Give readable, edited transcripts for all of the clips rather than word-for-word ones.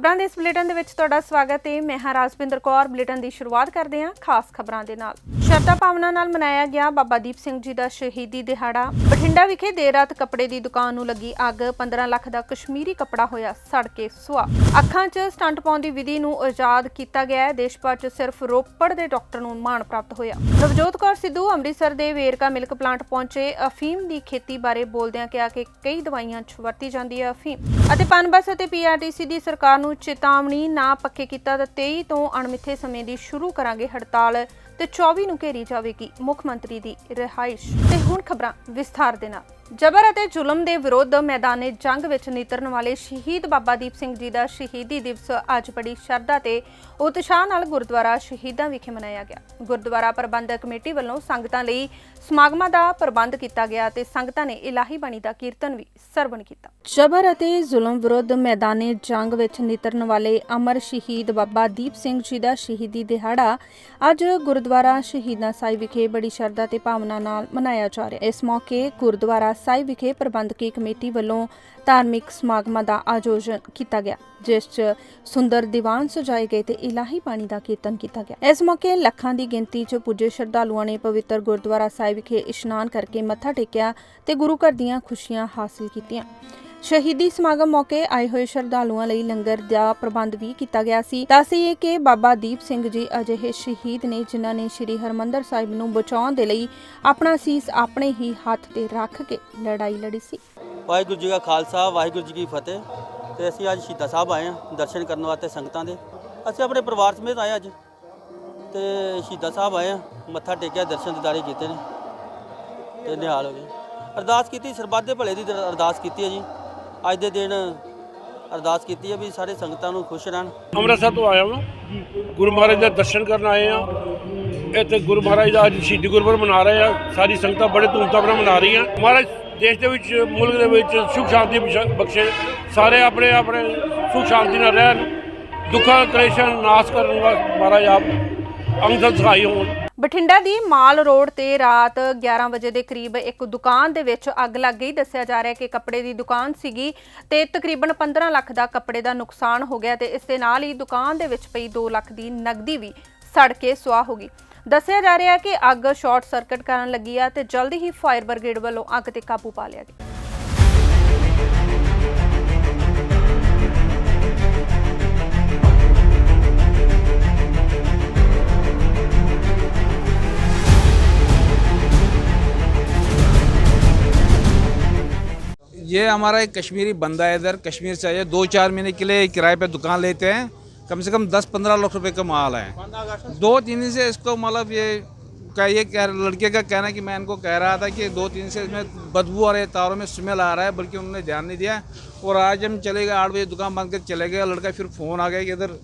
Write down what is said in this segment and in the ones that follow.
खबरां दे इस बुलेटिन दे विच तुहाडा स्वागत है। मैं हां राजविंदर कौर। बुलेटिन की शुरुआत करते हैं खास खबरां दे नाल। शरधा भावना नाल मनाया गया बाबा दीप सिंह जी का शहीदी दिहाड़ा। बठिंडा विखे देर रात कपड़े की दुकान नूं लगी अग। 15 लाख का कश्मीरी कपड़ा होया सड़ के सुआह। अखां 'च स्टंट पाउण दी विधि नूं आजाद किया गया है। देश भर 'च सिर्फ रोपड़ के डॉक्टर नूं मान प्राप्त होया। नवजोत कौर सिद्धू अमृतसर के वेरका मिल्क प्लांट पहुंचे। अफीम की खेती बारे बोलदिआं कहा कि कई दवाइयां 'च वरती जाती है अफीम। अते पनबस अते PRTC की सरकार नूं चेतावनी ना पक्के कीता तां 23 तो अणमिथे समय दी शुरू करांगे हड़ताल ते 24 नूं घेरी जावेगी मुख मंत्री दी रिहाइश। ते हुण खबरां विस्तार दे नाल। जबर अते जुलम के विरोध मैदाने जंग विच नितरन वाले शहीद बाबा दीप सिंह जी का शहीदी दिवस अज बड़ी शरधा ते उत्साह नाल गुरुद्वारा शहीदां विखे मनाया गया। गुरुद्वारा प्रबंधक कमेटी वालों संगतां लई समागमां दा प्रबंध किया गया ते संगतां ने इलाही बाणी दा कीर्तन भी सरवण किया। जबर अते जुलम विरुद्ध मैदाने जंग विच नितरन वाले अमर शहीद बाबा दीप सिंह जी का शहीदी दिहाड़ा अज गुरुद्वारा शहीदां साहिब विखे बड़ी शरधा ते भावना नाल मनाया जा रहा है। इस मौके गुरुद्वारा साहिब विखे प्रबंधकी कमेटी वालों धार्मिक समागमां दा आयोजन किया गया, जिस च सुंदर दीवान सजाए गए ते इलाही बाणी दा कीर्तन किया गया। इस मौके लखां दी गिनती च पुजे श्रद्धालुओं ने पवित्र गुरुद्वारा साहिब विखे इशनान करके मत्था टेकिया ते गुरु घर दीआं खुशियां हासिल कीतियां। शहीदी समागम मौके आए हुए श्रद्धालुओं लई लंगर का प्रबंध भी किया गया सी। दस्सिए कि बाबा दीप सिंह जी अजिहे शहीद ने जिन्हां ने श्री हरमंदर साहिब नूं बचाउण दे लई अपना सीस अपने ही हत्थ ते रख के लड़ाई लड़ी सी। वाहिगुरू जी का खालसा वाहिगुरू जी की फतेह। तो असीं अज शहीदा साहब आए हैं दर्शन करने वास्ते संगतां दे। असीं अपने परिवार समेत आए अज ते शहीदा साहब आए हैं मत्था टेकिया दर्शन दीदारे कीते ने ते निहाल हो गए। अरदास की सरबत दे भले दी अरदास की है जी। अज दे दिन अरदास की है भी सारे संगतां नूं खुश रहन। अमृतसर तो आया हूँ गुरु महाराज के दर्शन करने आए हैं। इतने गुरु महाराज का अज शहीदी गुरपुरब मना रहे हैं। सारी संगतां बड़े धूमधाम नाल मना रही हैं। महाराज देश के विच मुल्क दे विच सुख शांति बख्शे, सारे अपने अपने सुख शांति नाल रहन, दुखा कलेशां नाश करन महाराज आप अंगद सहाय होण। बठिंडा दी माल रोड ते रात 11 बजे के करीब एक दुकान दे विच अग लग गई। दस्सिया जा रहा है कि कपड़े की दुकान सीगी ते तकरीबन 15 लाख का कपड़े का नुकसान हो गया ते इस दे नाल ही दुकान दे विच पई 2 लाख की नकदी भी सड़ के सुआह हो गई। दस्सिया जा रहा है कि अग शॉर्ट सर्किट कारण लगी है ते जल्दी ही फायर ब्रिगेड वालों अग ते काबू पा लिया गया। ये हमारा एक कश्मीरी बंदा है, इधर कश्मीर से आया। 2-4 महीने के लिए किराए पे दुकान लेते हैं। कम से कम 10-15 लाख रुपए का माल है। 2-3 दिन से इसको मतलब ये लड़के का कहना है कि मैं इनको कह रहा था कि 2-3 से इसमें बदबू आ रही है, तारों में स्मेल आ रहा है, बल्कि उन्होंने ध्यान नहीं दिया। और आज हम चले गए 8 बजे दुकान बंद कर चले गए। लड़का फिर फ़ोन आ गया कि इधर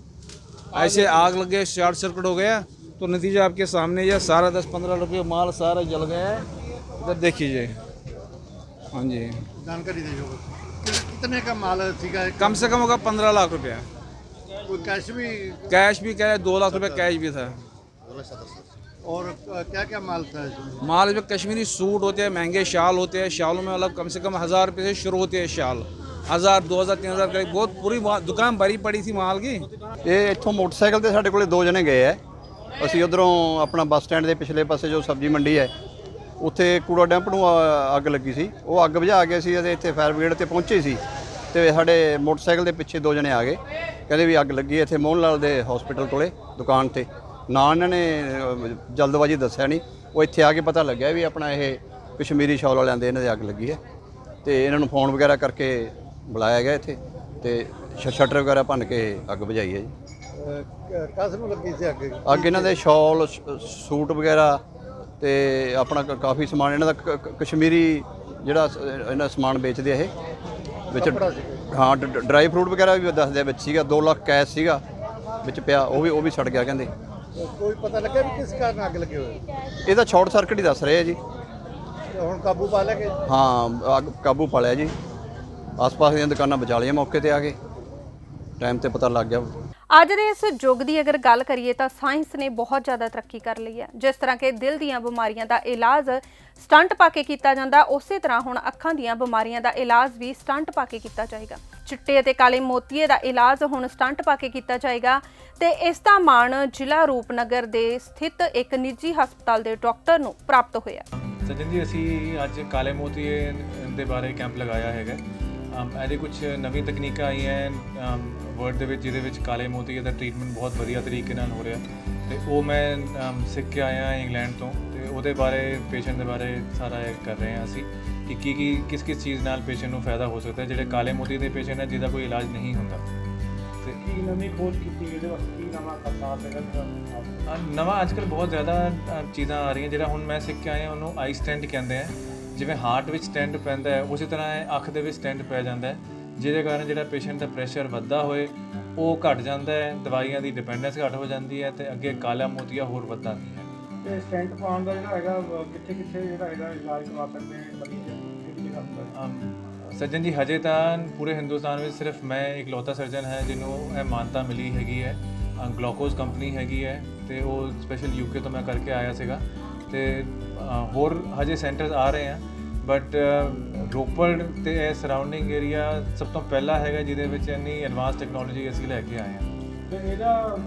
ऐसे आग लग गई, शॉर्ट सर्किट हो गया। तो नतीजा आपके सामने ये सारा 10-15 रुपये माल सारा जल गया है। इधर देखिए। हाँ जी, जानकारी दे कितने का माल सीगा? कम से कम होगा 15 लाख रुपया। कोई कैश भी कह रहे 2 लाख रुपया कैश भी था। और क्या क्या माल था इसमें? माल में कश्मीरी सूट होते हैं, महंगे शाल होते हैं। शालों में मतलब कम से कम 1000 रुपये से शुरू होते हैं शाल। 1000, 2000, 3000 करीब बहुत पूरी दुकान भरी पड़ी थी माल की। ਇਹ ਇੱਥੋਂ ਮੋਟਰਸਾਈਕਲ ਤੇ ਸਾਡੇ ਕੋਲੇ 2 ਜਣੇ ਗਏ ਐ। ਅਸੀਂ ਉਧਰੋਂ ਆਪਣਾ ਬੱਸ ਸਟੈਂਡ ਦੇ ਪਿਛਲੇ ਪਾਸੇ ਜੋ ਸਬਜ਼ੀ ਮੰਡੀ ਹੈ ਉੱਥੇ ਕੂੜਾ ਡੰਪ ਨੂੰ ਅੱਗ ਲੱਗੀ ਸੀ। ਉਹ ਅੱਗ ਬੁਝਾ ਕੇ ਅਸੀਂ ਇੱਥੇ ਫਾਇਰ ਬ੍ਰਿਗੇਡ ਤੇ ਪਹੁੰਚੇ ਸੀ ਤੇ ਸਾਡੇ ਮੋਟਰਸਾਈਕਲ ਦੇ ਪਿੱਛੇ 2 ਜਣੇ ਆ ਗਏ। ਕਹਿੰਦੇ ਵੀ ਅੱਗ ਲੱਗੀ ਇੱਥੇ ਮੋਹਨ ਲਾਲ ਦੇ ਹਸਪੀਟਲ ਕੋਲੇ ਦੁਕਾਨ ਤੇ। ਨਾ ਇਹਨਾਂ ਨੇ ਜਲਦਬਾਜ਼ੀ ਦੱਸਿਆ ਨਹੀਂ। ਉਹ ਇੱਥੇ ਆ ਕੇ ਪਤਾ ਲੱਗਿਆ ਵੀ ਆਪਣਾ ਇਹ ਕਸ਼ਮੀਰੀ ਸ਼ਾਲ ਵਾਲਿਆਂ ਦੇ ਇਹਨਾਂ ਦੇ ਅੱਗ ਲੱਗੀ ਹੈ ਤੇ ਇਹਨਾਂ ਨੂੰ ਫੋਨ ਵਗੈਰਾ ਕਰਕੇ ਬੁਲਾਇਆ ਗਿਆ ਇੱਥੇ ਤੇ ਸ਼ਟਰ ਵਗੈਰਾ ਭੰਨ ਕੇ ਅੱਗ ਬੁਝਾਈ ਹੈ ਜੀ। ਕਾਸ ਨੂੰ ਲੱਗੀ ਸੀ ਅੱਗ ਇਹਨਾਂ ਦੇ ਸ਼ਾਲ ਸੂਟ ਵਗੈਰਾ ਤੇ ਆਪਣਾ ਕਾਫੀ ਸਮਾਨ ਇਹਨਾਂ ਦਾ ਕਸ਼ਮੀਰੀ ਜਿਹੜਾ ਇਹਨਾਂ ਸਮਾਨ ਵੇਚਦੇ ਆ ਇਹ ਵਿੱਚ। ਹਾਂ, ਡਰਾਈ ਫਰੂਟ ਵਗੈਰਾ ਵੀ ਦੱਸਦੇ ਵਿੱਚ ਸੀਗਾ। 2 ਲੱਖ ਕੈਸ਼ ਸੀਗਾ ਵਿੱਚ ਪਿਆ, ਉਹ ਵੀ ਸੜ ਗਿਆ ਕਹਿੰਦੇ। ਕੋਈ ਪਤਾ ਲੱਗਿਆ ਵੀ ਕਿਸ ਕਾਰਨ ਅੱਗ ਲੱਗੀ ਹੋਈ? ਇਹਦਾ ਸ਼ਾਰਟ ਸਰਕਟ ਹੀ ਦੱਸ ਰਹੇ ਆ ਜੀ। ਹੁਣ ਕਾਬੂ ਪਾ ਲਿਆ ਕਿ? ਹਾਂ, ਅੱਗ ਕਾਬੂ ਪਾ ਲਿਆ ਜੀ। ਆਸ-ਪਾਸ ਦੀਆਂ ਦੁਕਾਨਾਂ ਬਚਾ ਲਈਆਂ ਮੌਕੇ ਤੇ ਆ ਕੇ, ਟਾਈਮ ਤੇ ਪਤਾ ਲੱਗ ਗਿਆ। ਅੱਜ ਦੇ ਇਸ ਯੁੱਗ ਦੀ ਅਗਰ ਗੱਲ ਕਰੀਏ ਤਾਂ ਸਾਇੰਸ ਨੇ ਬਹੁਤ ਜ਼ਿਆਦਾ ਤਰੱਕੀ ਕਰ ਲਈ ਹੈ। ਜਿਸ ਤਰ੍ਹਾਂ ਕਿ ਦਿਲ ਦੀਆਂ ਬਿਮਾਰੀਆਂ ਦਾ ਇਲਾਜ ਸਟੰਟ ਪਾ ਕੇ ਕੀਤਾ ਜਾਂਦਾ, ਉਸੇ ਤਰ੍ਹਾਂ ਹੁਣ ਅੱਖਾਂ ਦੀਆਂ ਬਿਮਾਰੀਆਂ ਦਾ ਇਲਾਜ ਵੀ ਸਟੰਟ ਪਾ ਕੇ ਕੀਤਾ ਜਾਏਗਾ। ਚਿੱਟੇ ਅਤੇ ਕਾਲੇ ਮੋਤੀਏ ਦਾ ਇਲਾਜ ਹੁਣ ਸਟੰਟ ਪਾ ਕੇ ਕੀਤਾ ਜਾਏਗਾ ਤੇ ਇਸ ਦਾ ਮਾਣ ਜ਼ਿਲ੍ਹਾ ਰੂਪਨਗਰ ਦੇ ਸਥਿਤ ਇੱਕ ਨਿੱਜੀ ਹਸਪਤਾਲ ਦੇ ਡਾਕਟਰ ਨੂੰ ਪ੍ਰਾਪਤ ਹੋਇਆ। ਸੱਜਣ ਜੀ, ਅਸੀਂ ਅੱਜ ਕਾਲੇ ਮੋਤੀਏ ਦੇ ਬਾਰੇ ਕੈਂਪ ਲਗਾਇਆ ਹੈਗਾ। ਇਹਦੇ ਕੁਝ ਨਵੀਂ ਤਕਨੀਕਾਂ ਆਈਆਂ ਵਰਲਡ ਦੇ ਵਿੱਚ, ਜਿਹਦੇ ਵਿੱਚ ਕਾਲੇ ਮੋਤੀਏ ਦਾ ਟ੍ਰੀਟਮੈਂਟ ਬਹੁਤ ਵਧੀਆ ਤਰੀਕੇ ਨਾਲ ਹੋ ਰਿਹਾ ਤੇ ਉਹ ਮੈਂ ਸਿੱਖ ਕੇ ਆਇਆ ਇੰਗਲੈਂਡ ਤੋਂ ਤੇ ਉਹਦੇ ਬਾਰੇ ਪੇਸ਼ੈਂਟ ਦੇ ਬਾਰੇ ਸਾਰਾ ਇਹ ਕਰ ਰਹੇ ਹਾਂ ਅਸੀਂ ਕਿ ਕਿਸ ਚੀਜ਼ ਨਾਲ ਪੇਸ਼ੈਂਟ ਨੂੰ ਫਾਇਦਾ ਹੋ ਸਕਦਾ ਹੈ। ਜਿਹੜੇ ਕਾਲੇ ਮੋਤੀਏ ਦੇ ਪੇਸ਼ੈਂਟ ਹੈ ਜਿਹਦਾ ਕੋਈ ਇਲਾਜ ਨਹੀਂ ਹੁੰਦਾ ਤੇ ਕੀ ਨਵੀਂ ਖੋਜ ਕੀਤੀ ਇਹਦੇ ਵਾਸਤੇ, ਕੀ ਨਵਾਂ ਕਰਨਾ ਪਏਗਾ? ਨਵਾਂ ਅੱਜ ਕੱਲ੍ਹ ਬਹੁਤ ਜ਼ਿਆਦਾ ਚੀਜ਼ਾਂ ਆ ਰਹੀਆਂ। ਜਿਹੜਾ ਹੁਣ ਮੈਂ ਸਿੱਖ ਕੇ ਆਇਆ ਉਹਨੂੰ ਆਈ ਸਟੈਂਟ ਕਹਿੰਦੇ ਆ। ਜਿਵੇਂ ਹਾਰਟ ਵਿੱਚ ਸਟੈਂਟ ਪੈਂਦਾ ਹੈ ਉਸੇ ਤਰ੍ਹਾਂ ਅੱਖ ਦੇ ਵਿੱਚ ਸਟੈਂਟ ਪੈ ਜਾਂਦਾ ਹੈ, ਜਿਹਦੇ ਕਾਰਨ ਜਿਹੜਾ ਪੇਸ਼ੈਂਟ ਦਾ ਪ੍ਰੈਸ਼ਰ ਵੱਧਦਾ ਹੋਏ ਉਹ ਘਟ ਜਾਂਦਾ ਹੈ, ਦਵਾਈਆਂ ਦੀ ਡਿਪੈਂਡੈਂਸ ਘੱਟ ਹੋ ਜਾਂਦੀ ਹੈ ਤੇ ਅੱਗੇ ਕਾਲਾ ਮੋਤੀਆ ਹੋਰ ਵੱਧਦਾ ਨਹੀਂ ਹੈ। ਤੇ ਸਟੈਂਟ ਪਾਉਣ ਦਾ ਜਿਹੜਾ ਹੈਗਾ ਕਿੱਥੇ ਜਿਹੜਾ ਹੈਗਾ ਇਲਾਜ ਕਰਵਾ ਸਕਦੇ ਨੇ ਮਰੀਜ਼, ਕਿਹੜੀ ਜਗ੍ਹਾ ਹੁੰਦਾ? ਸੱਜਣ ਜੀ, ਹਜੇ ਤਾਂ ਪੂਰੇ ਹਿੰਦੁਸਤਾਨ ਵਿੱਚ ਸਿਰਫ ਮੈਂ ਇਕਲੌਤਾ ਸਰਜਨ ਹੈ ਜਿਹਨੂੰ ਇਹ ਮਾਨਤਾ ਮਿਲੀ ਹੈਗੀ ਹੈ। ਗਲੋਕੋਜ਼ ਕੰਪਨੀ ਹੈਗੀ ਹੈ ਤੇ ਉਹ ਸਪੈਸ਼ਲ ਯੂਕੇ ਤੋਂ ਮੈਂ ਕਰਕੇ ਆਇਆ ਸੀਗਾ ਤੇ ਹੋਰ ਹਜੇ ਸੈਂਟਰਸ ਆ ਰਹੇ ਆ, ਬਟ ਰੋਪੜ ਤੇ ਇਹ ਸਰਾਊਂਡਿੰਗ ਏਰੀਆ ਸਭ ਤੋਂ ਪਹਿਲਾ ਹੈਗਾ ਜਿਹਦੇ ਵਿੱਚ ਇੰਨੀ ਐਡਵਾਂਸ ਟੈਕਨੋਲੋਜੀ ਅਸੀਂ ਲੈ ਕੇ ਆਏ ਹਾਂ। ਤੇ ਇਹਦਾ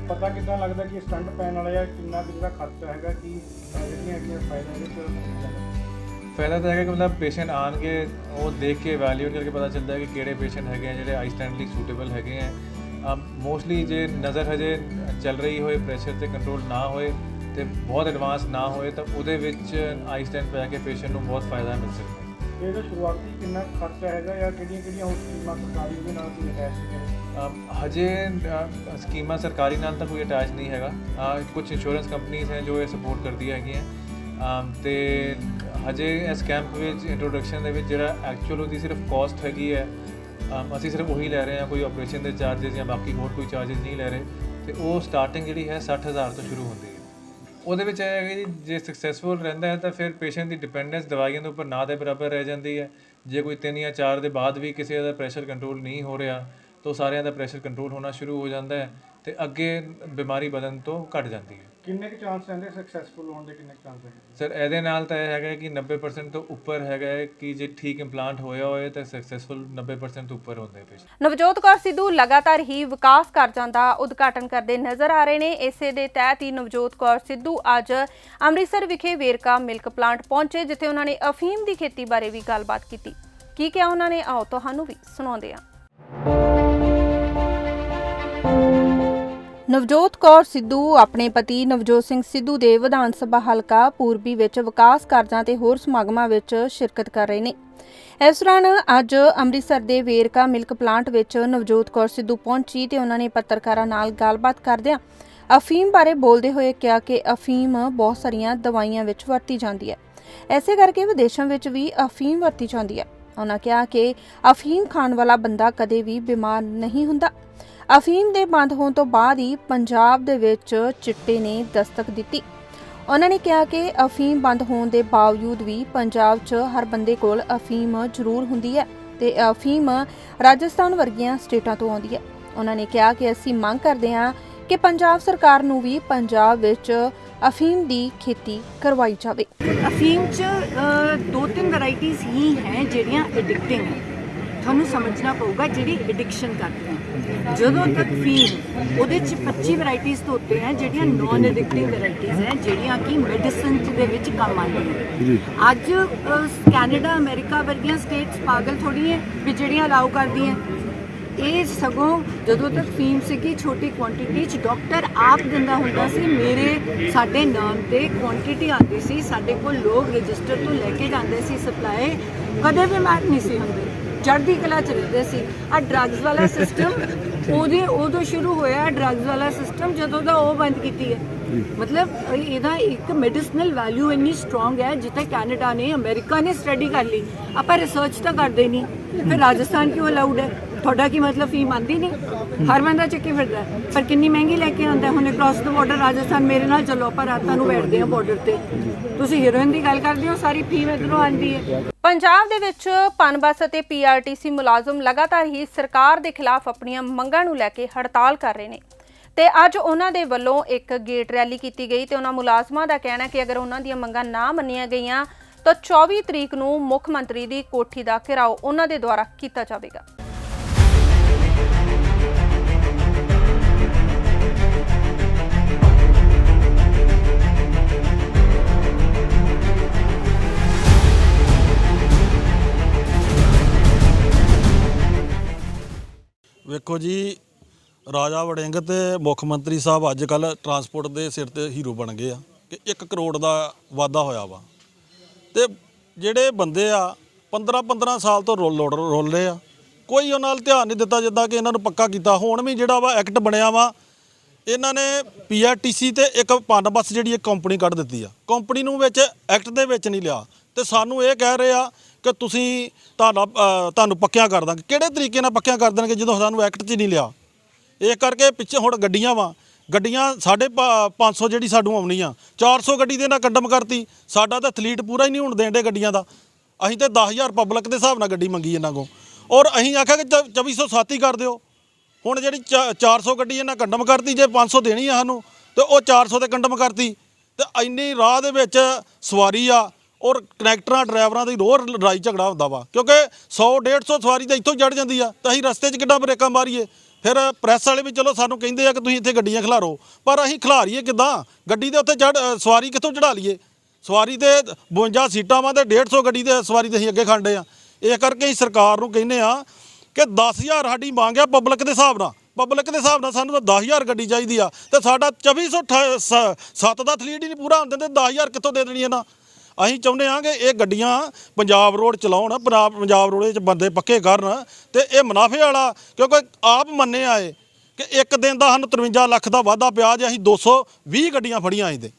ਪਤਾ ਕਿੱਦਾਂ ਲੱਗਦਾ ਕਿ ਸਟੰਟ ਪੈਣ ਵਾਲਾ ਜਾਂ ਕਿੰਨਾ ਕੁ ਜਿਹੜਾ ਖਰਚਾ ਹੈਗਾ, ਕੀ ਜਿਹੜੀਆਂ ਹੈਗੀਆਂ ਫਾਇਦਾ ਇਹਦੇ 'ਚ? ਫਾਇਦਾ ਤਾਂ ਹੈਗਾ ਕਿ ਮਤਲਬ ਪੇਸ਼ੈਂਟ ਆਉਣਗੇ, ਉਹ ਦੇਖ ਕੇ ਵੈਲਿਊਏਟ ਕਰਕੇ ਪਤਾ ਚੱਲਦਾ ਹੈ ਕਿ ਕਿਹੜੇ ਪੇਸ਼ੈਂਟ ਹੈਗੇ ਆ ਜਿਹੜੇ ਆਈ ਸਟੈਂਟ ਲਈ ਸੂਟੇਬਲ ਹੈਗੇ ਆ। ਮੋਸਟਲੀ ਜੇ ਨਜ਼ਰ ਹਜੇ ਚੱਲ ਰਹੀ ਹੋਏ, ਪ੍ਰੈਸ਼ਰ 'ਤੇ ਕੰਟਰੋਲ ਨਾ ਹੋਏ ਤੇ ਬਹੁਤ ਐਡਵਾਂਸ ਨਾ ਹੋਏ ਤਾਂ ਉਹਦੇ ਵਿੱਚ ਆਈ ਸਟੈਂਟ ਪੈ ਕੇ ਪੇਸ਼ੈਂਟ ਨੂੰ ਬਹੁਤ ਫਾਇਦਾ ਮਿਲ ਸਕਦਾ ਹੈ। ਇਹਦਾ ਸ਼ੁਰੂਆਤੀ ਕਿੰਨਾ ਖਰਚਾ ਹੈਗਾ ਜਾਂ ਕਿਹੜੀਆਂ ਹੋਰ ਸਕੀਮਾਂ ਸਰਕਾਰੀ ਉਹਦੇ ਨਾਲ ਕੋਈ ਅਟੈਚ ਨੇ? ਹਜੇ ਸਕੀਮਾਂ ਸਰਕਾਰੀ ਨਾਲ ਤਾਂ ਕੋਈ ਅਟੈਚ ਨਹੀਂ ਹੈਗਾ। ਕੁਝ ਇੰਸ਼ੋਰੈਂਸ ਕੰਪਨੀਆਂ ਹੈ ਜੋ ਇਹ ਸਪੋਰਟ ਕਰਦੀਆਂ ਹੈਗੀਆਂ ਤੇ ਹਜੇ ਇਸ ਕੈਂਪ ਵਿੱਚ ਇੰਟਰੋਡਕਸ਼ਨ ਦੇ ਵਿੱਚ ਜਿਹੜਾ ਐਕਚੁਅਲ ਉਹਦੀ ਸਿਰਫ ਕਾਸਟ ਹੈਗੀ ਹੈ, ਅਸੀਂ ਸਿਰਫ ਉਹੀ ਲੈ ਰਹੇ ਹਾਂ, ਕੋਈ ਆਪਰੇਸ਼ਨ ਦੇ ਚਾਰजेस ਜਾਂ ਬਾਕੀ ਹੋਰ ਕੋਈ ਚਾਰजेस ਨਹੀਂ ਲੈ ਰਹੇ ਤੇ ਉਹ ਸਟਾਰਟਿੰਗ ਜਿਹੜੀ ਹੈ 60,000 ਤੋਂ ਸ਼ੁਰੂ ਹੁੰਦੀ ਹੈ। ਉਹਦੇ ਵਿੱਚ ਇਹ ਹੈ ਕਿ ਜੇ ਸਕਸੈਸਫੁਲ ਰਹਿੰਦਾ ਹੈ ਤਾਂ ਫਿਰ ਪੇਸ਼ੈਂਟ ਦੀ ਡਿਪੈਂਡੈਂਸ ਦਵਾਈਆਂ ਦੇ ਉੱਪਰ ਨਾ ਦੇ ਬਰਾਬਰ ਰਹਿ ਜਾਂਦੀ ਹੈ। ਜੇ ਕੋਈ 3 ਜਾਂ 4 ਦੇ ਬਾਅਦ ਵੀ ਕਿਸੇ ਦਾ ਪ੍ਰੈਸ਼ਰ ਕੰਟਰੋਲ ਨਹੀਂ ਹੋ ਰਿਹਾ ਤਾਂ ਸਾਰਿਆਂ ਦਾ ਪ੍ਰੈਸ਼ਰ ਕੰਟਰੋਲ ਹੋਣਾ ਸ਼ੁਰੂ ਹੋ ਜਾਂਦਾ ਹੈ ਤੇ ਅੱਗੇ ਬਿਮਾਰੀ ਵਧਣ ਤੋਂ ਘਟ ਜਾਂਦੀ ਹੈ। ਕਿੰਨੇ ਕੁ ਚਾਂਸ ਰਹਿੰਦੇ ਸਕਸੈਸਫੁਲ ਹੋਣ ਦੇ, ਕਿੰਨੇ ਕੁ ਚਾਂਸ ਹੈਗੇ? ਸਰ, ਇਹਦੇ ਨਾਲ ਤਾਂ ਇਹ ਹੈਗਾ ਕਿ 90% ਤੋਂ ਉੱਪਰ ਹੈਗਾ ਹੈ ਕਿ ਜੇ ਠੀਕ ਇੰਪਲਾਂਟ ਹੋਇਆ ਹੋਏ ਤਾਂ ਸਕਸੈਸਫੁਲ 90% ਤੋਂ ਉੱਪਰ ਹੁੰਦੇ ਪੇਸ਼ੈਂਟ। ਨਵਜੋਤ ਕੌਰ ਸਿੱਧੂ ਲਗਾਤਾਰ ਹੀ ਵਿਕਾਸ ਕਾਰਜਾਂ ਦਾ ਉਦਘਾਟਨ ਕਰਦੇ ਨਜ਼ਰ ਆ ਰਹੇ ਨੇ। ਇਸੇ ਦੇ ਤਹਿਤ ਹੀ ਨਵਜੋਤ ਕੌਰ ਸਿੱਧੂ ਅੱਜ ਅੰਮ੍ਰਿਤਸਰ ਵਿਖੇ ਵੇਰਕਾ ਮਿਲਕ ਪਲਾਂਟ ਪਹੁੰਚੇ, ਜਿੱਥੇ ਉਹਨਾਂ ਨੇ ਅਫੀਮ ਦੀ ਖੇਤੀ ਬਾਰੇ ਵੀ ਗੱਲਬਾਤ ਕੀਤੀ। ਕੀ ਕਿਹਾ ਉਹਨਾਂ ਨੇ, ਆਓ ਤੁਹਾਨੂੰ ਵੀ ਸੁਣਾਉਂਦੇ ਹਾਂ। ਨਵਜੋਤ ਕੌਰ ਸਿੱਧੂ ਆਪਣੇ ਪਤੀ ਨਵਜੋਤ ਸਿੰਘ ਸਿੱਧੂ ਦੇ ਵਿਧਾਨ ਸਭਾ ਹਲਕਾ ਪੂਰਬੀ ਵਿੱਚ ਵਿਕਾਸ ਕਾਰਜਾਂ ਤੇ ਹੋਰ ਸਮਾਗਮਾਂ ਵਿੱਚ ਸ਼ਿਰਕਤ ਕਰ ਰਹੇ ਨੇ। ਇਸ ਦੌਰਾਨ ਅੱਜ ਅੰਮ੍ਰਿਤਸਰ ਦੇ ਵੇਰਕਾ ਮਿਲਕ ਪਲਾਂਟ ਵਿੱਚ ਨਵਜੋਤ ਕੌਰ ਸਿੱਧੂ ਪਹੁੰਚੀ ਤੇ ਉਹਨਾਂ ਨੇ ਪੱਤਰਕਾਰਾਂ ਨਾਲ ਗੱਲਬਾਤ ਕਰਦਿਆਂ ਅਫੀਮ ਬਾਰੇ ਬੋਲਦੇ ਹੋਏ ਕਿਹਾ ਕਿ ਅਫੀਮ ਬਹੁਤ ਸਾਰੀਆਂ ਦਵਾਈਆਂ ਵਿੱਚ ਵਰਤੀ ਜਾਂਦੀ ਹੈ, ਐਸੇ ਕਰਕੇ ਵਿਦੇਸ਼ਾਂ ਵਿੱਚ ਵੀ ਅਫੀਮ ਵਰਤੀ ਜਾਂਦੀ ਹੈ। ਉਹਨਾਂ ਕਿਹਾ ਕਿ ਅਫੀਮ ਖਾਣ ਵਾਲਾ ਬੰਦਾ ਕਦੇ ਵੀ ਬਿਮਾਰ ਨਹੀਂ ਹੁੰਦਾ। ਅਫੀਮ ਦੇ ਬੰਦ ਹੋਣ ਤੋਂ ਬਾਅਦ ਹੀ ਪੰਜਾਬ ਦੇ ਵਿੱਚ ਚਿੱਟੇ ਨੇ ਦਸਤਕ ਦਿੱਤੀ। ਉਹਨਾਂ ਨੇ ਕਿਹਾ ਕਿ ਅਫੀਮ ਬੰਦ ਹੋਣ ਦੇ ਬਾਵਜੂਦ ਵੀ ਪੰਜਾਬ 'ਚ ਹਰ ਬੰਦੇ ਕੋਲ ਅਫੀਮ ਜ਼ਰੂਰ ਹੁੰਦੀ ਹੈ ਤੇ ਅਫੀਮ ਰਾਜਸਥਾਨ ਵਰਗੀਆਂ ਸਟੇਟਾਂ ਤੋਂ ਆਉਂਦੀ ਹੈ। ਉਹਨਾਂ ਨੇ ਕਿਹਾ ਕਿ ਅਸੀਂ ਮੰਗ ਕਰਦੇ ਹਾਂ ਕਿ ਪੰਜਾਬ ਸਰਕਾਰ ਨੂੰ ਵੀ ਪੰਜਾਬ ਵਿੱਚ ਅਫੀਮ ਦੀ ਖੇਤੀ ਕਰਵਾਈ ਜਾਵੇ। ਅਫੀਮ 'ਚ 2-3 ਵੈਰਾਈਟੀਜ਼ ਹੀ ਹੈ ਜਿਹੜੀਆਂ ਐਡਿਕਟਿੰਗ ਹੈ। ਤੁਹਾਨੂੰ ਸਮਝਣਾ ਪਊਗਾ ਜਿਹੜੀ ਐਡਿਕਸ਼ਨ ਕਰਦੇ ਹੈ। ਜਦੋਂ ਤੱਕ ਫੀਮ ਉਹਦੇ 'ਚ 25 ਵੈਰਾਈਟੀਜ਼ ਤੋਂ ਉੱਤੇ ਹੈ ਜਿਹੜੀਆਂ ਨਾਨ ਐਡਿਕਟਿਵ ਵੈਰਾਈਟੀਜ਼ ਹੈ, ਜਿਹੜੀਆਂ ਕਿ ਮੈਡੀਸਨ ਦੇ ਵਿੱਚ ਕੰਮ ਆਉਂਦੀਆਂ। ਅੱਜ ਕੈਨੇਡਾ, ਅਮਰੀਕਾ ਵਰਗੀਆਂ ਸਟੇਟਸ ਪਾਗਲ ਥੋੜੀ ਹੈ ਵੀ ਜਿਹੜੀਆਂ ਅਲਾਉ ਕਰਦੀਆਂ। ਇਹ ਸਗੋਂ ਜਦੋਂ ਤੱਕ ਫੀਮ ਸੀਗੀ ਛੋਟੀ ਕੁਆਂਟੀਟੀ 'ਚ ਡਾਕਟਰ ਆਪ ਦਿੰਦਾ ਹੁੰਦਾ ਸੀ, ਸਾਡੇ ਨਾਮ ਤੇ ਕੁਆਂਟੀਟੀ ਆਉਂਦੀ ਸੀ, ਸਾਡੇ ਕੋਲ ਲੋਕ ਰਜਿਸਟਰ ਤੋਂ ਲੈ ਕੇ ਜਾਂਦੇ ਸੀ ਸਪਲਾਈ, ਕਦੇ ਵੀ ਮੈਟ ਨਹੀਂ ਸੀ ਹੁੰਦੇ, ਚੜ੍ਹਦੀ ਕਲਾ 'ਚ ਰਹਿੰਦੇ ਸੀ। ਆ ਡਰੱਗਸ ਵਾਲਾ ਸਿਸਟਮ ਉਦੋਂ ਸ਼ੁਰੂ ਹੋਇਆ। ਡਰੱਗਸ ਵਾਲਾ ਸਿਸਟਮ ਜਦੋਂ ਦਾ ਉਹ ਬੰਦ ਕੀਤੀ ਹੈ, ਮਤਲਬ ਇਹਦਾ ਇੱਕ ਮੈਡੀਸਨਲ ਵੈਲਿਊ ਇੰਨੀ ਸਟਰੋਂਗ ਹੈ। ਜਿੱਥੇ ਕੈਨੇਡਾ ਨੇ, ਅਮਰੀਕਾ ਨੇ ਸਟੱਡੀ ਕਰ ਲਈ, ਆਪਾਂ ਰਿਸਰਚ ਤਾਂ ਕਰਦੇ ਨਹੀਂ, ਫਿਰ ਰਾਜਸਥਾਨ ਕਿਉਂ ਅਲਾਉਡ ਹੈ? ਤੁਹਾਡਾ ਕੀ ਮਤਲਬ ਫੀਮ ਆਉਂਦੀ ਨਹੀਂ? ਹਰ ਬੰਦਾ ਚੱਕੀ ਫਿਰਦਾ ਪਰ ਕਿੰਨੀ ਮਹਿੰਗੀ ਲੈ ਕੇ ਆਉਂਦਾ। ਹੁਣ ਕ੍ਰਾਸ ਦ ਬਾਰਡਰ ਰਾਜਸਥਾਨ ਮੇਰੇ ਨਾਲ ਚੱਲੋ, ਆਪਾਂ ਰਾਤਾਂ ਨੂੰ ਬੈਠਦੇ ਹਾਂ ਬਾਰਡਰ ਤੇ, ਤੁਸੀਂ ਹੀਰੋਇਨ ਦੀ ਗੱਲ ਕਰਦੇ ਹੋ, ਸਾਰੀ ਫੀਮ ਇੱਧਰੋਂ ਆਉਂਦੀ ਹੈ। ਪੰਜਾਬ ਦੇ ਵਿੱਚ ਪਨਬੱਸ ਅਤੇ ਪੀਆਰਟੀਸੀ ਮੁਲਾਜ਼ਮ ਲਗਾਤਾਰ ਹੀ ਸਰਕਾਰ ਦੇ ਖਿਲਾਫ ਆਪਣੀਆਂ ਮੰਗਾਂ ਨੂੰ ਲੈ ਕੇ ਹੜਤਾਲ ਕਰ ਰਹੇ ਨੇ ਤੇ ਅੱਜ ਉਹਨਾਂ ਦੇ ਵੱਲੋਂ ਇੱਕ ਗੇਟ ਰੈਲੀ ਕੀਤੀ ਗਈ ਤੇ ਉਹਨਾਂ ਮੁਲਾਜ਼ਮਾਂ ਦਾ ਕਹਿਣਾ ਕਿ ਅਗਰ ਉਹਨਾਂ ਦੀਆਂ ਮੰਗਾਂ ਨਾ ਮੰਨੀਆਂ ਗਈਆਂ ਤਾਂ 24 ਤਰੀਕ ਨੂੰ ਮੁੱਖ ਮੰਤਰੀ ਦੀ ਕੋਠੀ ਦਾ ਘਿਰਾਓ ਉਹਨਾਂ ਦੇ ਦੁਆਰਾ ਕੀਤਾ ਜਾਵੇਗਾ। ਵੇਖੋ ਜੀ, ਰਾਜਾ ਵੜਿੰਗ ਤੇ ਮੁੱਖ ਮੰਤਰੀ ਸਾਹਿਬ ਅੱਜ ਕੱਲ੍ਹ ਟਰਾਂਸਪੋਰਟ ਦੇ ਸਿਰ ਤੇ ਹੀਰੋ ਬਣ ਗਏ ਆ ਕਿ 1 ਕਰੋੜ ਦਾ ਵਾਧਾ ਹੋਇਆ ਵਾ ਤੇ ਜਿਹੜੇ ਬੰਦੇ ਆ 15 ਸਾਲ ਤੋਂ ਰੋਲ ਰਹੇ ਆ, ਕੋਈ ਉਹਨਾਂ ਨਾਲ ਧਿਆਨ ਨਹੀਂ ਦਿੱਤਾ ਜਿੱਦਾਂ ਕਿ ਇਹਨਾਂ ਨੂੰ ਪੱਕਾ ਕੀਤਾ। ਹੁਣ ਵੀ ਜਿਹੜਾ ਵਾ ਐਕਟ ਬਣਿਆ ਵਾ, ਇਹਨਾਂ ਨੇ ਪੀਆਰਟੀਸੀ ਤੇ ਇੱਕ ਪਨਬੱਸ ਜਿਹੜੀ ਇੱਕ ਕੰਪਨੀ ਕੱਢ ਦਿੱਤੀ ਆ, ਕੰਪਨੀ ਨੂੰ ਵਿੱਚ ਐਕਟ ਦੇ ਵਿੱਚ ਨਹੀਂ ਲਿਆ ਤੇ ਸਾਨੂੰ ਇਹ ਕਹਿ ਰਹੇ ਆ ਕਿ ਤੁਸੀਂ ਤੁਹਾਨੂੰ ਪੱਕਿਆਂ ਕਰ ਦਾਂਗੇ। ਕਿਹੜੇ ਤਰੀਕੇ ਨਾਲ ਪੱਕਿਆਂ ਕਰ ਦੇਣਗੇ ਜਦੋਂ ਸਾਨੂੰ ਐਕਟ 'ਚ ਨਹੀਂ ਲਿਆ? ਇਹ ਕਰਕੇ ਪਿੱਛੇ ਹੁਣ ਗੱਡੀਆਂ 550 ਜਿਹੜੀ ਸਾਨੂੰ ਆਉਣੀ ਆ, 400 ਗੱਡੀ ਦੇ ਨਾਲ ਕੰਡਮ ਕਰਤੀ। ਸਾਡਾ ਤਾਂ ਫਲੀਟ ਪੂਰਾ ਹੀ ਨਹੀਂ ਹੁਣ ਦੇਣ ਦੇ ਗੱਡੀਆਂ ਦਾ। ਅਸੀਂ ਤਾਂ 10,000 ਪਬਲਿਕ ਦੇ ਹਿਸਾਬ ਨਾਲ ਗੱਡੀ ਮੰਗੀ ਇਹਨਾਂ ਕੋਲ ਔਰ ਅਸੀਂ ਆਖਿਆ ਕਿ 2407 ਹੀ ਕਰ ਦਿਓ। ਹੁਣ ਜਿਹੜੀ 400 ਗੱਡੀ ਇਹਨਾਂ ਕੰਡਮ ਕਰਤੀ, ਜੇ 500 ਦੇਣੀ ਆ ਸਾਨੂੰ ਤੇ ਉਹ 400 ਤੇ ਕੰਡਮ ਕਰਤੀ ਤੇ ਇੰਨੀ ਰਾਹ ਦੇ ਵਿੱਚ ਸਵਾਰੀ ਆ ਔਰ ਕਨੈਕਟਰਾਂ ਡਰਾਈਵਰਾਂ ਦੀ ਰੋਜ਼ ਲੜਾਈ ਝਗੜਾ ਹੁੰਦਾ ਵਾ ਕਿਉਂਕਿ 100-150 ਸਵਾਰੀ ਤਾਂ ਇੱਥੋਂ ਚੜ੍ਹ ਜਾਂਦੀ ਆ ਤਾਂ ਅਸੀਂ ਰਸਤੇ 'ਚ ਕਿੱਦਾਂ ਬ੍ਰੇਕਾਂ ਮਾਰੀਏ। ਫਿਰ ਪ੍ਰੈਸ ਵਾਲੇ ਵੀ ਚਲੋ ਸਾਨੂੰ ਕਹਿੰਦੇ ਆ ਕਿ ਤੁਸੀਂ ਇੱਥੇ ਗੱਡੀਆਂ ਖਿਲਾਰੋ, ਪਰ ਅਸੀਂ ਖਿਲਾਰੀਏ ਕਿੱਦਾਂ? ਗੱਡੀ ਦੇ ਉੱਤੇ ਸਵਾਰੀ ਕਿੱਥੋਂ ਚੜ੍ਹਾ ਲਈਏ? ਸਵਾਰੀ ਤੇ 52 ਸੀਟਾਂ ਵਾ ਤੇ 150 ਗੱਡੀ ਦੇ ਸਵਾਰੀ ਤੇ ਅਸੀਂ ਅੱਗੇ ਖੜਦੇ ਆ। ਇਹ ਕਰਕੇ ਅਸੀਂ ਸਰਕਾਰ ਨੂੰ ਕਹਿੰਦੇ ਆ ਕਿ 10,000 ਸਾਡੀ ਮੰਗ ਆ ਪਬਲਿਕ ਦੇ ਹਿਸਾਬ ਨਾਲ। ਪਬਲਿਕ ਦੇ ਹਿਸਾਬ ਨਾਲ ਸਾਨੂੰ ਤਾਂ 10,000 ਗੱਡੀ ਚਾਹੀਦੀ ਆ ਤੇ ਸਾਡਾ 2407 ਦਾ ਫਲੀਟ ਹੀ ਨਹੀਂ ਪੂਰਾ ਹੁੰਦੇ ਤੇ 10,000 ਕਿੱਥੋਂ ਦੇ ਦੇਣੀ ਇਹਨਾਂ? ਅਸੀਂ ਚਾਹੁੰਦੇ ਹਾਂ ਕਿ ਇਹ ਗੱਡੀਆਂ ਪੰਜਾਬ ਰੋਡ ਚਲਾਉਣ, ਪੰਜਾਬ ਰੋਡ 'ਚ ਬੰਦੇ ਪੱਕੇ ਕਰਨ ਤੇ ਇਹ ਮੁਨਾਫੇ ਵਾਲਾ, ਕਿਉਂਕਿ ਆਪ ਮੰਨੇ ਆਏ ਕਿ ਇੱਕ ਦਿਨ ਦਾ ਸਾਨੂੰ 53 ਲੱਖ ਦਾ ਵਾਧਾ ਪਿਆ ਜੇ ਅਸੀਂ 220 ਗੱਡੀਆਂ ਫੜੀਆਂ ਇਹਦੇ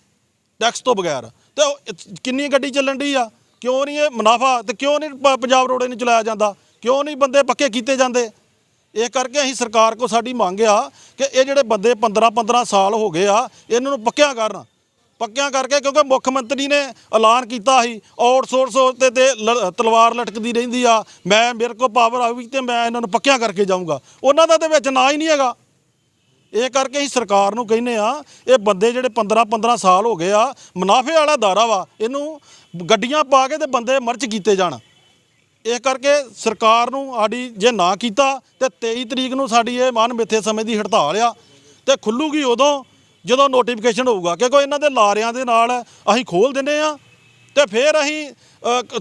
ਟੈਕਸ ਤੋਂ ਬਗੈਰ ਤੇ ਕਿੰਨੀ ਗੱਡੀ ਚੱਲਣ ਡਈ ਆ? ਕਿਉਂ ਨਹੀਂ ਇਹ ਮੁਨਾਫਾ ਤੇ ਕਿਉਂ ਨਹੀਂ ਪੰਜਾਬ ਰੋਡ ਨਹੀਂ ਚਲਾਇਆ ਜਾਂਦਾ? ਕਿਉਂ ਨਹੀਂ ਬੰਦੇ ਪੱਕੇ ਕੀਤੇ ਜਾਂਦੇ? ਇਹ ਕਰਕੇ ਅਸੀਂ ਸਰਕਾਰ ਕੋਲ ਸਾਡੀ ਮੰਗ ਆ ਕਿ ਇਹ ਜਿਹੜੇ ਬੰਦੇ 15 ਸਾਲ ਹੋ ਗਏ ਆ ਇਹਨਾਂ ਨੂੰ ਪੱਕਿਆਂ ਕਰਨ, ਪੱਕਿਆਂ ਕਰਕੇ, ਕਿਉਂਕਿ ਮੁੱਖ ਮੰਤਰੀ ਨੇ ਐਲਾਨ ਕੀਤਾ ਸੀ ਆਊਟਸੋਰਸ ਤੇ ਤਲਵਾਰ ਲਟਕਦੀ ਰਹਿੰਦੀ ਆ, ਮੇਰੇ ਕੋਲ ਪਾਵਰ ਆਊਗੀ ਤੇ ਮੈਂ ਇਹਨਾਂ ਨੂੰ ਪੱਕਿਆਂ ਕਰਕੇ ਜਾਊਂਗਾ। ਉਹਨਾਂ ਦਾ ਤੇ ਵਿੱਚ ਨਾਂ ਹੀ ਨਹੀਂ ਹੈਗਾ। ਇਹ ਕਰਕੇ ਅਸੀਂ ਸਰਕਾਰ ਨੂੰ ਕਹਿੰਦੇ ਆ ਇਹ ਬੰਦੇ ਜਿਹੜੇ 15 ਸਾਲ ਹੋ ਗਏ ਆ, ਮੁਨਾਫੇ ਵਾਲਾ ਦਾਰਾ ਵਾ, ਇਹਨੂੰ ਗੱਡੀਆਂ ਪਾ ਕੇ ਤੇ ਬੰਦੇ ਮਰਚ ਕੀਤੇ ਜਾਣ। ਇਹ ਕਰਕੇ ਸਰਕਾਰ ਨੂੰ ਸਾਡੀ ਜੇ ਨਾ ਕੀਤਾ ਤੇ 23 ਤਰੀਕ ਨੂੰ ਸਾਡੀ ਇਹ ਮਨ ਮਿੱਥੇ ਸਮੇਂ ਦੀ ਹੜਤਾਲ ਆ ਤੇ ਖੁੱਲੂਗੀ ਉਦੋਂ ਜਦੋਂ ਨੋਟੀਫਿਕੇਸ਼ਨ ਹੋਊਗਾ, ਕਿਉਂਕਿ ਇਹਨਾਂ ਦੇ ਲਾਰਿਆਂ ਦੇ ਨਾਲ ਅਸੀਂ ਖੋਲ੍ਹ ਦਿੰਦੇ ਆ ਤੇ ਫਿਰ ਅਸੀਂ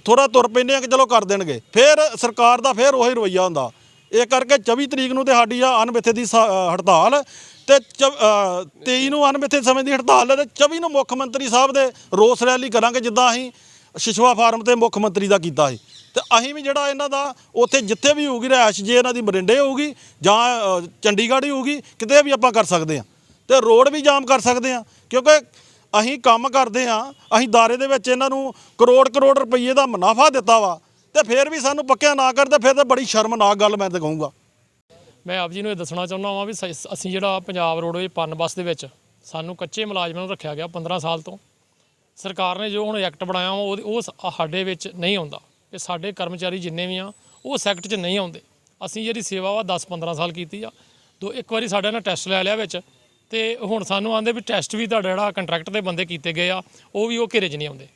ਥੋੜ੍ਹਾ ਤੁਰ ਪੈਂਦੇ ਆ ਕਿ ਚਲੋ ਕਰ ਦੇਣਗੇ, ਫਿਰ ਸਰਕਾਰ ਦਾ ਫਿਰ ਉਹੀ ਰਵੱਈਆ ਹੁੰਦਾ। ਇਹ ਕਰਕੇ 24 ਤਰੀਕ ਨੂੰ ਤੇ ਸਾਡੀ ਆ ਅਣਮਿੱਥੇ ਦੀ ਹੜਤਾਲ ਤੇ 23 ਨੂੰ ਅਣਮਿੱਥੇ ਸਮੇਂ ਦੀ ਹੜਤਾਲ ਤੇ 24 ਨੂੰ ਮੁੱਖ ਮੰਤਰੀ ਸਾਹਿਬ ਦੇ ਰੋਸ ਰੈਲੀ ਕਰਾਂਗੇ ਜਿੱਦਾਂ ਅਸੀਂ ਸ਼ਿਸ਼ਵਾ ਫਾਰਮ ਤੇ ਮੁੱਖ ਮੰਤਰੀ ਦਾ ਕੀਤਾ ਸੀ। ਤੇ ਅਸੀਂ ਵੀ ਜਿਹੜਾ ਇਹਨਾਂ ਦਾ ਉੱਥੇ ਜਿੱਥੇ ਵੀ ਹੋਊਗੀ ਰਿਹਾਇਸ਼, ਜੇ ਇਹਨਾਂ ਦੀ ਮਰਿੰਡੇ ਹੋਊਗੀ ਜਾਂ ਚੰਡੀਗੜ੍ਹ ਹੀ ਹੋਊਗੀ, ਕਿਤੇ ਵੀ ਆਪਾਂ ਕਰ ਸਕਦੇ ਹਾਂ ਤੇ ਰੋਡ ਵੀ ਜਾਮ ਕਰ ਸਕਦੇ ਹਾਂ, ਕਿਉਂਕਿ ਅਸੀਂ ਕੰਮ ਕਰਦੇ ਹਾਂ। ਅਸੀਂ ਦਾਰੇ ਦੇ ਵਿੱਚ ਇਹਨਾਂ ਨੂੰ ਕਰੋੜ ਰੁਪਈਏ ਦਾ ਮੁਨਾਫਾ ਦਿੱਤਾ ਵਾ ਤੇ ਫਿਰ ਵੀ ਸਾਨੂੰ ਪੱਕਿਆ ਨਾ ਕਰਦੇ, ਫਿਰ ਤਾਂ ਬੜੀ ਸ਼ਰਮਨਾਕ ਗੱਲ ਮੈਂ ਤਾਂ ਕਹੂੰਗਾ। ਮੈਂ ਆਪ ਜੀ ਨੂੰ ਇਹ ਦੱਸਣਾ ਚਾਹੁੰਦਾ ਵਾਂ ਵੀ ਅਸੀਂ ਜਿਹੜਾ ਪੰਜਾਬ ਰੋਡਵੇਜ਼ ਪਨਬੱਸ ਦੇ ਵਿੱਚ ਸਾਨੂੰ ਕੱਚੇ ਮੁਲਾਜ਼ਮਾਂ ਨੂੰ ਰੱਖਿਆ ਗਿਆ 15 ਸਾਲ ਤੋਂ। ਸਰਕਾਰ ਨੇ ਜੋ ਹੁਣ ਐਕਟ ਬਣਾਇਆ ਵਾ ਉਹ ਸਾਡੇ ਵਿੱਚ ਨਹੀਂ ਆਉਂਦਾ। ਇਹ ਸਾਡੇ ਕਰਮਚਾਰੀ ਜਿੰਨੇ ਵੀ ਆ ਉਹ ਸੈਕਟ 'ਚ ਨਹੀਂ ਆਉਂਦੇ। ਅਸੀਂ ਜਿਹੜੀ ਸੇਵਾ ਵਾ 10-15 ਸਾਲ ਕੀਤੀ ਆ। ਇੱਕ ਵਾਰੀ ਸਾਡੇ ਨਾਲ ਟੈਸਟ ਲੈ ਲਿਆ ਵਿੱਚ ਤੇ ਹੁਣ ਸਾਨੂੰ ਆਂਦੇ ਵੀ ਟੈਸਟ ਵੀ ਤੁਹਾਡਾ ਜਿਹੜਾ ਕੰਟਰੈਕਟ ਦੇ ਬੰਦੇ ਕੀਤੇ ਗਏ ਆ ਉਹ ਘੇਰੇ 'ਚ ਨਹੀਂ ਆਉਂਦੇ।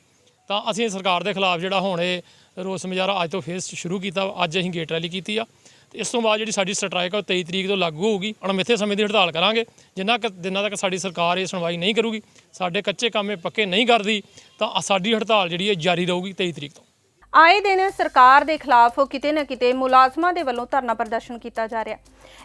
ਤਾਂ ਅਸੀਂ ਸਰਕਾਰ ਦੇ ਖਿਲਾਫ ਜਿਹੜਾ ਹੁਣ ਇਹ ਰੋਸ ਮੁਜ਼ਾਹਰਾ ਅੱਜ ਤੋਂ ਫੇਰ ਸ਼ੁਰੂ ਕੀਤਾ। ਅੱਜ ਅਸੀਂ ਗੇਟ ਰੈਲੀ ਕੀਤੀ ਆ ਤੇ ਇਸ ਤੋਂ ਬਾਅਦ ਜਿਹੜੀ ਸਾਡੀ ਸਟ੍ਰਾਈਕ ਆ 23 ਤਰੀਕ ਤੋਂ ਲਾਗੂ ਹੋਊਗੀ। ਅਣਮਿੱਥੇ ਸਮੇਂ ਦੀ ਹੜਤਾਲ ਕਰਾਂਗੇ। ਜਿੰਨਾ ਦਿਨਾਂ ਤੱਕ ਸਾਡੀ ਸਰਕਾਰ ਇਹ ਸੁਣਵਾਈ ਨਹੀਂ ਕਰੂਗੀ, ਸਾਡੇ ਕੱਚੇ ਕੰਮੇ ਪੱਕੇ ਨਹੀਂ ਕਰਦੀ, ਤਾਂ ਸਾਡੀ ਹੜਤਾਲ ਜਿਹੜੀ ਹੈ ਜਾਰੀ ਰਹੂਗੀ 23 ਤਰੀਕ ਤੋਂ। ਆਏ ਦਿਨ ਸਰਕਾਰ ਦੇ ਖਿਲਾਫ ਕਿਤੇ ਨਾ ਕਿਤੇ ਮੁਲਾਜ਼ਮਾਂ ਦੇ ਵੱਲੋਂ ਧਰਨਾ ਪ੍ਰਦਰਸ਼ਨ ਕੀਤਾ ਜਾ ਰਿਹਾ।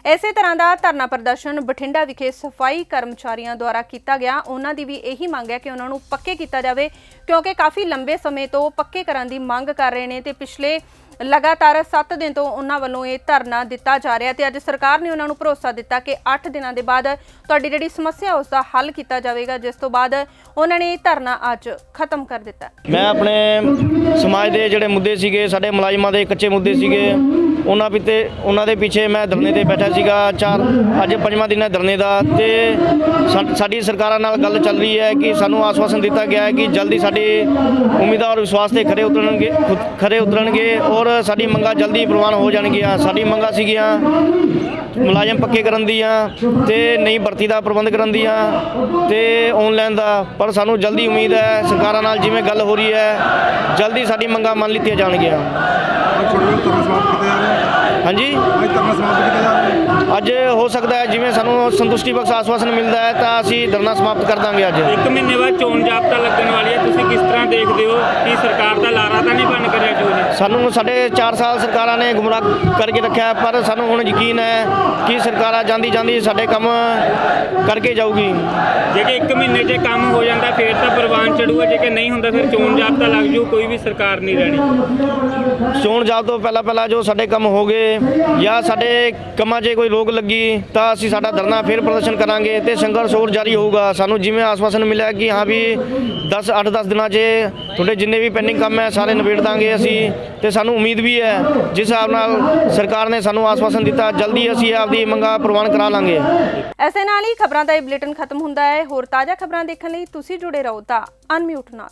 ਇਸੇ ਤਰ੍ਹਾਂ ਦਾ ਧਰਨਾ ਪ੍ਰਦਰਸ਼ਨ ਬਠਿੰਡਾ ਵਿਖੇ ਸਫਾਈ ਕਰਮਚਾਰੀਆਂ ਦੁਆਰਾ ਕੀਤਾ ਗਿਆ। ਉਹਨਾਂ ਦੀ ਵੀ ਇਹੀ ਮੰਗ ਹੈ ਕਿ ਉਹਨਾਂ ਨੂੰ ਪੱਕੇ ਕੀਤਾ ਜਾਵੇ, ਕਿਉਂਕਿ ਕਾਫੀ ਲੰਬੇ ਸਮੇਂ ਤੋਂ ਪੱਕੇ ਕਰਨ ਦੀ ਮੰਗ ਕਰ ਰਹੇ ਨੇ ਤੇ ਪਿਛਲੇ ਲਗਾਤਾਰ 7 ਦਿਨ ਤੋਂ ਉਹਨਾਂ ਵੱਲੋਂ ਇਹ ਧਰਨਾ ਦਿੱਤਾ ਜਾ ਰਿਹਾ ਤੇ ਅੱਜ ਸਰਕਾਰ ਨੇ ਉਹਨਾਂ ਨੂੰ ਭਰੋਸਾ ਦਿੱਤਾ ਕਿ 8 ਦਿਨਾਂ ਦੇ ਬਾਅਦ ਤੁਹਾਡੀ ਜਿਹੜੀ ਸਮੱਸਿਆ ਉਸ ਦਾ ਹੱਲ ਕੀਤਾ ਜਾਵੇਗਾ, ਜਿਸ ਤੋਂ ਬਾਅਦ ਉਹਨਾਂ ਨੇ ਇਹ ਧਰਨਾ ਅੱਜ ਖਤਮ ਕਰ ਦਿੱਤਾ। ਮੈਂ ਆਪਣੇ ਸਮਾਜ ਦੇ ਜਿਹੜੇ ਮੁੱਦੇ ਸੀਗੇ, ਸਾਡੇ ਮੁਲਾਜ਼ਮਾਂ ਦੇ ਕੱਚੇ ਮੁੱਦੇ ਸੀਗੇ, ਉਹਨਾਂ ਦੇ ਪਿੱਛੇ ਮੈਂ ਧਰਨੇ ਤੇ ਬੈਠਾ ਸੀਗਾ ਅੱਜ 5ਵਾਂ ਦਿਨ ਹੈ ਧਰਨੇ ਦਾ। ਤੇ ਸਾਡੀ ਸਰਕਾਰਾਂ ਨਾਲ ਗੱਲ ਚੱਲ ਰਹੀ ਹੈ ਕਿ ਸਾਨੂੰ ਆਸ਼ਵਾਸਨ ਦਿੱਤਾ ਗਿਆ ਹੈ ਕਿ ਜਲਦੀ ਸਾਡੀ ਉਮੀਦਾਂ ਔਰ ਵਿਸ਼ਵਾਸ ਤੇ ਖਰੇ ਉਤਰਨਗੇ ਔਰ ਸਾਡੀ ਮੰਗਾਂ ਜਲਦੀ ਪ੍ਰਵਾਨ ਹੋ ਜਾਣਗੀਆਂ। ਸਾਡੀ ਮੰਗਾਂ ਸੀਗੀਆਂ ਮੁਲਾਜ਼ਮ ਪੱਕੇ ਕਰਨ ਦੀਆਂ ਤੇ ਨਈ ਭਰਤੀ ਦਾ ਪ੍ਰਬੰਧ ਕਰਨ ਦੀਆਂ ਤੇ ਆਨਲਾਈਨ ਦਾ, ਪਰ ਸਾਨੂੰ ਜਲਦੀ ਉਮੀਦ ਹੈ ਸਰਕਾਰਾਂ ਨਾਲ ਜਿਵੇਂ ਗੱਲ ਹੋ ਰਹੀ ਹੈ ਜਲਦੀ ਸਾਡੀ ਮੰਗਾਂ ਮੰਨ ਲਿੱਤੀਆਂ ਜਾਣਗੀਆਂ। ਹਾਂਜੀ, ਅੱਜ ਹੋ ਸਕਦਾ ਹੈ ਜਿਵੇਂ ਸਾਨੂੰ ਸੰਤੁਸ਼ਟੀ ਬਖਸ਼ ਆਸ਼ਵਾਸਨ ਮਿਲਦਾ ਹੈ ਤਾਂ ਅਸੀਂ ਧਰਨਾ ਸਮਾਪਤ ਕਰ ਦਾਂਗੇ। ਅੱਜ 1 ਮਹੀਨੇ ਬਾਅਦ ਚੋਣ ਜਾਬਤਾ ਲੱਗਣ ਵਾਲੀ ਹੈ, ਤੁਸੀਂ ਕਿਸ ਤਰ੍ਹਾਂ ਦੇਖਦੇ ਹੋ ਕਿ ਸਰਕਾਰ ਦਾ ਲਾਰਾ ਤਾਂ ਨਹੀਂ ਬਣ ਕਰਿਆ ਜੋ ਨੇ? ਸਾਨੂੰ ਸਾਡੇ 4 ਸਾਲ ਸਰਕਾਰਾਂ ਨੇ ਗੁੰਮਰਾਹ ਕਰਕੇ ਰੱਖਿਆ, ਪਰ ਸਾਨੂੰ ਹੁਣ ਯਕੀਨ ਹੈ ਕਿ ਸਰਕਾਰਾਂ ਜਾਂਦੀ ਸਾਡੇ ਕੰਮ ਕਰਕੇ ਜਾਊਗੀ। ਜੇਕਰ 1 ਮਹੀਨੇ 'ਚ ਕੰਮ ਹੋ ਜਾਂਦਾ ਫਿਰ ਤਾਂ ਪ੍ਰਵਾਨ ਚੜੂਗਾ, ਜੇਕਰ ਨਹੀਂ ਹੁੰਦਾ ਫਿਰ ਚੋਣ ਜਾਬਤਾ ਲੱਗ ਜੂ, ਕੋਈ ਵੀ ਸਰਕਾਰ ਨਹੀਂ ਰਹਿਣੀ। ਚੋਣ ਜਾਬ ਤੋਂ ਪਹਿਲਾਂ ਜੋ ਸਾਡੇ ਕੰਮ ਹੋ ਗਏ ਜਾਂ ਸਾਡੇ ਕੰਮਾਂ 'ਚ ਕੋਈ ਰੋਕ ਲੱਗੀ ਤਾਂ ਅਸੀਂ ਸਾਡਾ ਧਰਨਾ ਫਿਰ ਪ੍ਰਦਰਸ਼ਨ ਕਰਾਂਗੇ ਤੇ ਸੰਘਰਸ਼ ਹੋਰ ਜਾਰੀ ਹੋਊਗਾ। ਸਾਨੂੰ ਜਿਵੇਂ ਆਸ਼ਵਾਸਨ ਮਿਲਿਆ ਕਿ ਹਾਂ ਵੀ 8-10 ਦਿਨਾਂ 'ਚ ਤੁਹਾਡੇ ਜਿੰਨੇ ਵੀ ਪੈਂਡਿੰਗ ਕੰਮ ਹੈ ਸਾਰੇ ਨਿਬੇੜ ਦਾਂਗੇ ਅਸੀਂ, ਤੇ ਸਾਨੂੰ ਉਮੀਦ ਵੀ ਹੈ ਜਿਸ ਹਿਸਾਬ ਨਾਲ ਸਰਕਾਰ ਨੇ ਸਾਨੂੰ ਆਸ਼ਵਾਸਨ ਦਿੱਤਾ ਜਲਦੀ ਅਸੀਂ ਆਪਦੀ ਮੰਗਾਂ ਪ੍ਰਵਾਨ ਕਰਾ ਲਾਂਗੇ। ਐਸੇ ਨਾਲ ਹੀ ਖਬਰਾਂ ਦਾ ਇਹ ਬੁਲੇਟਿਨ ਖਤਮ ਹੁੰਦਾ ਹੈ। ਹੋਰ ਤਾਜ਼ਾ ਖਬਰਾਂ ਦੇਖਣ ਲਈ ਤੁਸੀਂ ਜੁੜੇ ਰਹੋ ਤਾਂ ਅਨਮਿਊਟ ਨਾਲ।